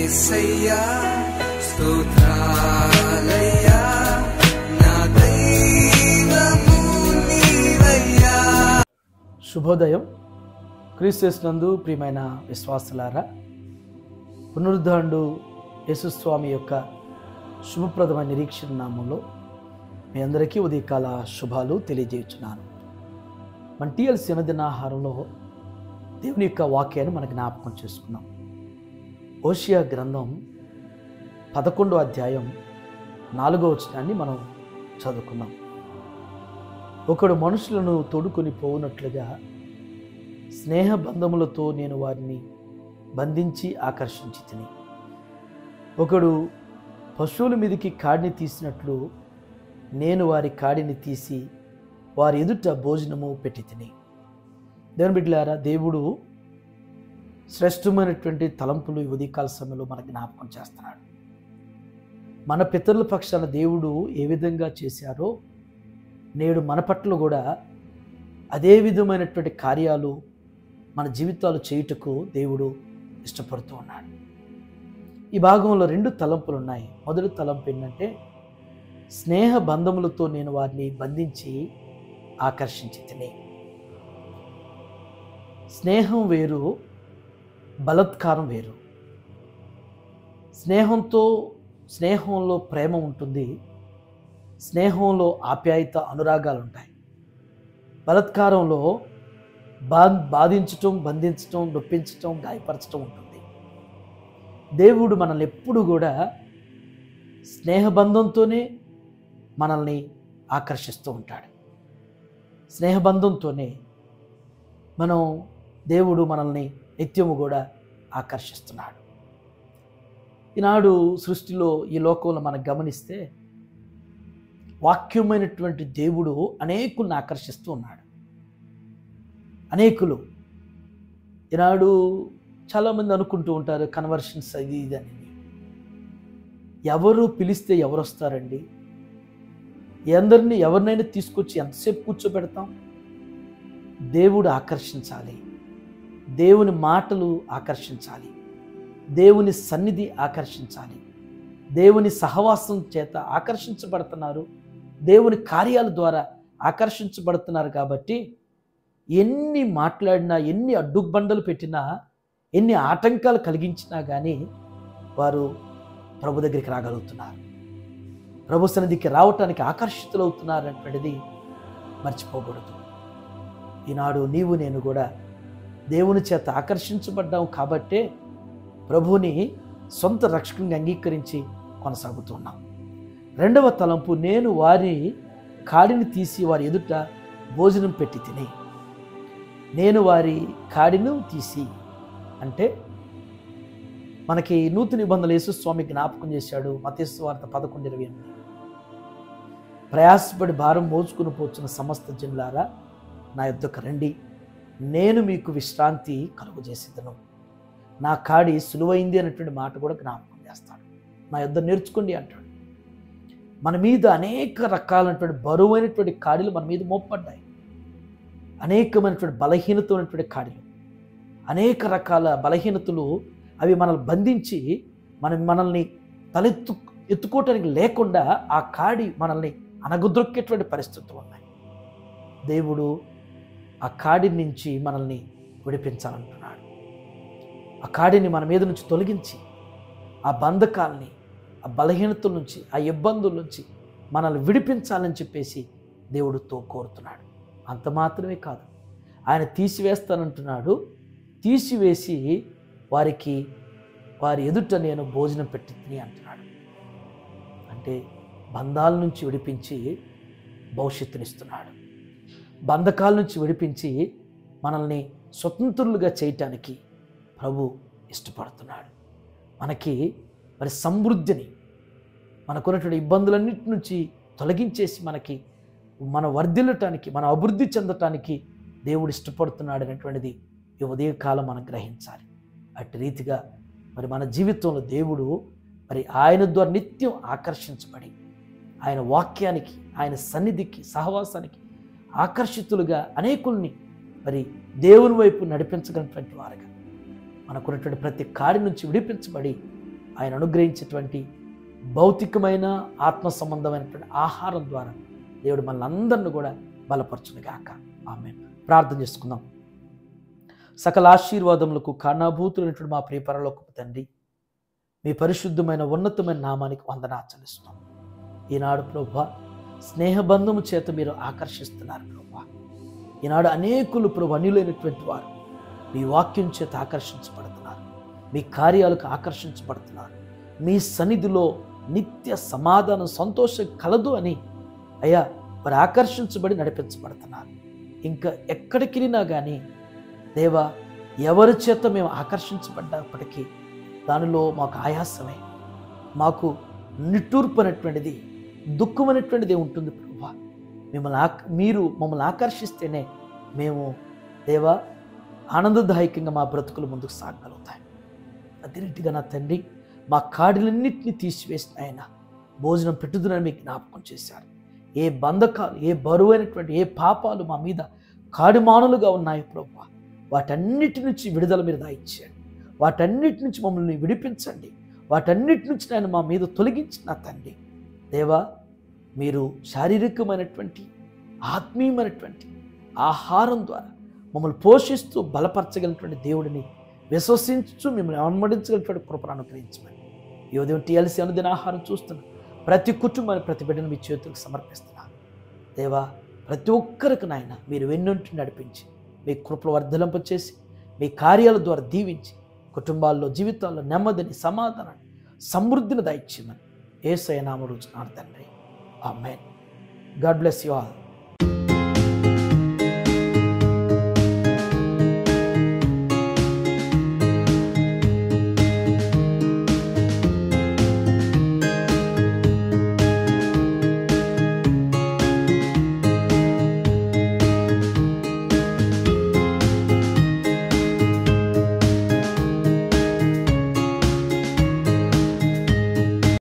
యేసయ్యా స్తోత్రాలయ్యా నా దైవము నీవయ్యా. శుభోదయం. క్రీస్తునందు ప్రియమైన విశ్వాసులారా, పునరుద్ధరణుడు యేసుస్వామి యొక్క శుభప్రదమైన నిరీక్షణ నామంలో మీ అందరికీ ఉదయకాల శుభాలు తెలియజేయుచున్నాను. మన టీఎల్సీ దినాహారంలో దేవుని యొక్క వాక్యాన్ని మన జ్ఞాపకం చేసుకున్నాం. హోషేయ గ్రంథం 11వ అధ్యాయం 4వ వచనాన్ని మనం చదువుకున్నాం. ఒకడు మనుషులను తోడుకొని పోవునట్లుగా స్నేహ బంధములతో నేను వారిని బంధించి ఆకర్షించి తిని, ఒకడు పశువుల మీదకి కాడిని తీసినట్లు నేను వారి కాడిని తీసి వారి ఎదుట భోజనము పెట్టి తిని. దేవుని బిడ్డలారా, దేవుడు శ్రేష్టమైనటువంటి తలంపులు ఈ ఉదయకాల సమయంలో మనకు జ్ఞాపకం చేస్తున్నాడు. మన పితరుల పక్షాన దేవుడు ఏ విధంగా చేశారో నేడు మన పట్ల కూడా అదే విధమైనటువంటి కార్యాలు మన జీవితాలు చేయుటకు దేవుడు ఇష్టపడుతూ ఉన్నాడు. ఈ భాగంలో 2 తలంపులు ఉన్నాయి. మొదటి తలంపు ఏంటంటే, స్నేహ బంధములతో నేను వారిని బంధించి ఆకర్షించి తిని. స్నేహం వేరు, బలాత్కారం వేరు. స్నేహంలో ప్రేమ ఉంటుంది, స్నేహంలో ఆప్యాయత అనురాగాలు ఉంటాయి. బలాత్కారంలో బాధించటం, బంధించటం, నొప్పించటం, గాయపరచటం ఉంటుంది. దేవుడు మనల్ని ఎప్పుడు కూడా స్నేహబంధంతోనే మనల్ని ఆకర్షిస్తూ ఉంటాడు. స్నేహబంధంతోనే దేవుడు మనల్ని నిత్యము కూడా ఆకర్షిస్తున్నాడు. ఈనాడు సృష్టిలో, ఈ లోకంలో మనం గమనిస్తే వాక్యమైనటువంటి దేవుడు అనేకులను ఆకర్షిస్తూ ఉన్నాడు. అనేకులు ఈనాడు చాలామంది అనుకుంటూ ఉంటారు, కన్వర్షన్స్ అది ఇది అని. ఎవరు పిలిస్తే ఎవరు వస్తారండి? ఎవరినైనా తీసుకొచ్చి ఎంతసేపు కూర్చోబెడతాం? దేవుడు ఆకర్షించాలి, దేవుని మాటలు ఆకర్షించాలి, దేవుని సన్నిధి ఆకర్షించాలి, దేవుని సహవాసం చేత ఆకర్షించబడుతున్నారు, దేవుని కార్యాల ద్వారా ఆకర్షించబడుతున్నారు. కాబట్టి ఎన్ని మాట్లాడినా, ఎన్ని అడ్డుబండలు పెట్టినా, ఎన్ని ఆటంకాలు కలిగించినా కానీ వారు ప్రభు దగ్గరికి రాగలుగుతున్నారు, ప్రభు సన్నిధికి రావటానికి ఆకర్షితులవుతున్నారు అనేటువంటిది మర్చిపోకూడదు. ఈనాడు నీవు నేను కూడా దేవుని చేత ఆకర్షించబడ్డాము కాబట్టే ప్రభువుని సొంత రక్షకునిగా అంగీకరించి కొనసాగుతున్నాం. 2వ తలంపు, నేను వారి కాడిని తీసి వారి ఎదుట భోజనం పెట్టి తిని. నేను వారి కాడిని తీసి అంటే మనకి నూతన నిబంధనలు యేసుస్వామి జ్ఞాపకం చేశాడు. మత్తయి సువార్త 11:28, ప్రయాసపడి భారం మోసుకుని పోతున్న సమస్త జనులారా నా యొద్దకు రండి, నేను మీకు విశ్రాంతి కలుగజేసేదను. నా కాడి సులువైంది అనేటువంటి మాట కూడా జ్ఞాపకం చేస్తాడు. నా యొద్ద నేర్చుకోండి అంటాడు. మన మీద అనేక రకాలైనటువంటి బరువైనటువంటి కాడిలు మన మీద మోపడ్డాయి. అనేకమైనటువంటి బలహీనత ఉన్నటువంటి కాడిలు, అనేక రకాల బలహీనతలు అవి మనల్ని బంధించి మనల్ని ఎత్తుకోవటానికి లేకుండా ఆ కాడి మనల్ని అనగదొక్కేటువంటి పరిస్థితులు ఉన్నాయి. దేవుడు ఆ కాడి నుంచి మనల్ని విడిపించాలంటున్నాడు. ఆ కాడిని మన మీద నుంచి తొలగించి, ఆ బంధకాల్ని, ఆ బలహీనతల నుంచి, ఆ ఇబ్బందుల నుంచి మనల్ని విడిపించాలని చెప్పేసి దేవుడితో కోరుతున్నాడు. అంత మాత్రమే కాదు, ఆయన తీసివేస్తానంటున్నాడు. తీసివేసి వారి ఎదుట నేను భోజనం పెట్టి తిని అంటున్నాడు. అంటే బంధాల నుంచి విడిపించి భవిష్యత్తునిస్తున్నాడు. బంధకాల నుంచి విడిపించి మనల్ని స్వతంత్రులుగా చేయటానికి ప్రభు ఇష్టపడుతున్నాడు. మనకి సమృద్ధిని, మనకున్నటువంటి ఇబ్బందులన్నిటి నుంచి తొలగించేసి మన వర్ధిల్లటానికి, మన అభివృద్ధి చెందటానికి దేవుడు ఇష్టపడుతున్నాడు అనేటువంటిది ఈ ఉదయకాలం మనం గ్రహించాలి. అట్టి రీతిగా మన జీవితంలో దేవుడు ఆయన ద్వారా నిత్యం ఆకర్షించబడి, ఆయన వాక్యానికి, ఆయన సన్నిధికి, సహవాసానికి ఆకర్షితులుగా అనేకుల్ని దేవుని వైపు నడిపించగలిగినటువంటి వారుగా, మనకున్నటువంటి ప్రతి కాడి నుంచి విడిపించబడి ఆయన అనుగ్రహించేటువంటి భౌతికమైన ఆత్మ సంబంధమైనటువంటి ఆహారం ద్వారా దేవుడు మనల్ని కూడా బలపరచునుగాక. ఆమేన్. ప్రార్థన చేసుకుందాం. సకల ఆశీర్వాదములకు కారణభూతులైనటువంటి మా ప్రియ పరలోకపు తండ్రి, మీ పరిశుద్ధమైన ఉన్నతమైన నామానికి వందనాలు చెల్లిస్తున్నాం. ఈనాడు ప్రభువా, స్నేహబంధము చేత మీరు ఆకర్షిస్తున్నారు ప్రభువా. ఈనాడు అనేకులు ప్రభు అన్యులైనటువంటి వారు మీ వాక్యం చేత ఆకర్షించబడుతున్నారు, మీ కార్యాలకు ఆకర్షించబడుతున్నారు. మీ సన్నిధిలో నిత్య సమాధానం సంతోషం కలదు అని అయ్యా వారు ఆకర్షించబడి నడిపించబడుతున్నారు. ఇంకా ఎక్కడికి వెళ్ళినా కానీ దేవా, ఎవరి చేత మేము ఆకర్షించబడ్డప్పటికీ దానిలో మాకు ఆయాసమే, మాకు నిట్టూర్పు అనేటువంటిది, దుఃఖం అనేటువంటిది ఉంటుంది ప్రభువా. మీరు మమ్మల్ని ఆకర్షిస్తేనే మేము దేవా ఆనందదాయకంగా మా బ్రతుకులు ముందుకు సాగగలుగుతాయి. అదే రీతిగా నా తండ్రి, మా కాడిలన్నింటినీ తీసివేసిన ఆయన భోజనం పెట్టుదునని మీకు జ్ఞాపకం చేశారు. ఏ బంధకాలు, ఏ బరువైనటువంటి ఏ పాపాలు మా మీద కాడిమానులుగా ఉన్నాయి ప్రభువా, వాటన్నిటి నుంచి విడుదల మీరు దాయిచ్చేయండి. వాటన్నిటి నుంచి మమ్మల్ని విడిపించండి. వాటన్నిటి నుంచి నేను మా మీద తొలగించిన తండ్రి దేవా, మీరు శారీరకమైనటువంటి ఆత్మీయమైనటువంటి ఆహారం ద్వారా మమ్మల్ని పోషిస్తూ బలపరచగలిగినటువంటి దేవుడిని విశ్వసించు మిమ్మల్ని అనుమతించగలిగినటువంటి కృపను అనుగ్రహించమని ఈ ఉదయం టీఎల్సీ అనుదిన ఆహారం చూస్తున్న ప్రతి కుటుంబాన్ని, ప్రతి బిడ్డను మీ చేతులకు సమర్పిస్తున్నాను దేవా. ప్రతి ఒక్కరికి నాయన మీరు వెన్నుంటి నడిపించి మీ కృపలు వర్ధలింపచేసి మీ కార్యాల ద్వారా దీవించి కుటుంబాల్లో, జీవితాల్లో నెమ్మదిని, సమాధానాన్ని, సమృద్ధిని దయచేయమని యేసయ్య నామములో అడుగుచున్నాను తండ్రి. ఆమేన్. God bless you all.